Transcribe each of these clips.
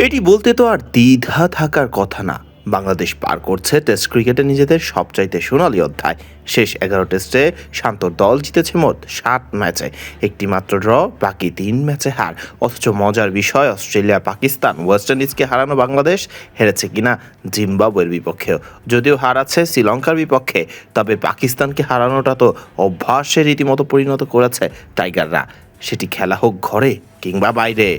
এটি বলতে তো আর দ্বিধা থাকার কথা না। বাংলাদেশ পার করছে টেস্ট ক্রিকেটে নিজেদের সবচাইতে সোনালী অধ্যায়। শেষ ১১ টেস্টে শান্তর দল জিতেছে মোট ৭ ম্যাচে, একটি মাত্র ড্র, বাকি ৩ ম্যাচে হার। অথচ মজার বিষয়, অস্ট্রেলিয়া, পাকিস্তান, ওয়েস্ট ইন্ডিজকে হারানো বাংলাদেশ হেরেছে কিনা জিম্বাবুয়ের বিপক্ষেও। যদিও হার আছে শ্রীলঙ্কার বিপক্ষে, তবে পাকিস্তানকে হারানোটা তো অভ্যাসে রীতিমতো পরিণত করেছে টাইগাররা, সেটি খেলা হোক ঘরে কিংবা বাইরে।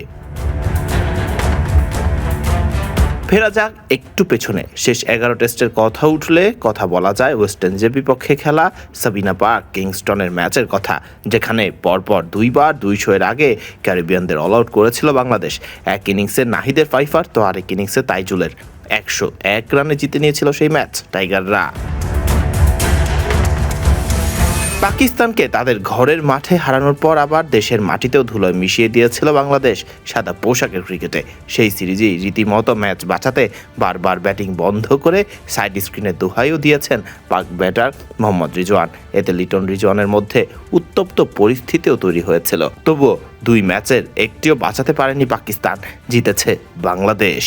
ফেরা যাক একটু পেছনে। শেষ ১১ টেস্টের কথা উঠলে কথা বলা যায় ওয়েস্ট ইন্ডিজের বিপক্ষে খেলা সাবিনা পার্ক কিংস্টনের ম্যাচের কথা, যেখানে পরপর দুইবার ২০০ আগে ক্যারিবিয়ানদের অল আউট করেছিল বাংলাদেশ। এক ইনিংসে নাহিদের ফাইফার তো আরেক ইনিংসে তাইজুলের ১০১ রানে জিতে নিয়েছিল সেই ম্যাচ টাইগাররা। পাকিস্তানকে তাদের ঘরের মাঠে হারানোর পর আবার দেশের মাটিতেও ধুলোয় মিশিয়ে দিয়েছিল বাংলাদেশ সাদা পোশাকের ক্রিকেটে। সেই সিরিজেই রীতিমতো ম্যাচ বাঁচাতে বারবার ব্যাটিং বন্ধ করে সাইড স্ক্রিনের দোহাইও দিয়েছেন পাক ব্যাটার মোহাম্মদ রিজওয়ান। এতে লিটন রিজওয়ানের মধ্যে উত্তপ্ত পরিস্থিতিও তৈরি হয়েছিল। তবুও ২ ম্যাচের একটিও বাঁচাতে পারেনি পাকিস্তান, জিতেছে বাংলাদেশ।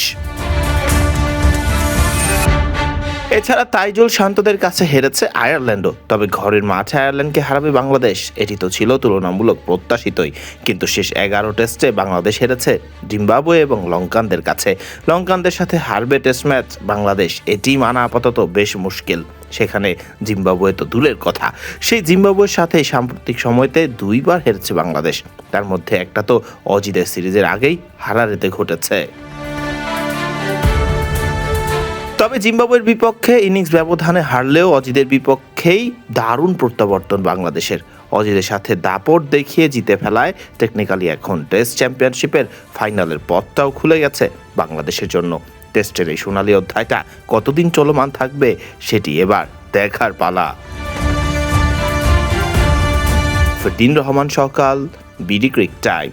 এছাড়া তাইজুল শান্তদের কাছে হেরেছে আয়ারল্যান্ডও। তবে ঘরের মাঠে আয়ারল্যান্ডকে হারাবে বাংলাদেশ, এটি তো ছিল তুলনামূলক প্রত্যাশিতই। কিন্তু শেষ ১১ টেস্টে বাংলাদেশ হেরেছে জিম্বাবুয়ে এবং লঙ্কানদের কাছে। লঙ্কানদের সাথে হারবে টেস্ট ম্যাচ বাংলাদেশ, এটি মানা আপাতত বেশ মুশকিল। সেখানে জিম্বাবুয়ে তো দূরের কথা, সেই জিম্বাবুয়ের সাথে সাম্প্রতিক সময়তে ২ বার হেরেছে বাংলাদেশ, তার মধ্যে একটা তো অজিদের সিরিজের আগেই হারারেতে ঘটেছে। তবে জিম্বাবুয়ের বিপক্ষে ইনিংস ব্যবধানে হারলেও অজিদের বিপক্ষেই দারুণ প্রত্যাবর্তন বাংলাদেশের। অজিদের সাথে দাপট দেখিয়ে জিতে ফেলায় টেকনিক্যালি এখন টেস্ট চ্যাম্পিয়নশিপের ফাইনালের পথটাও খুলে গেছে বাংলাদেশের জন্য। টেস্টের এই সোনালী অধ্যায়টা কতদিন চলমান থাকবে সেটি এবার দেখার পালা। ফরদিন রহমান সকাল, বিডি ক্রিক টাইম।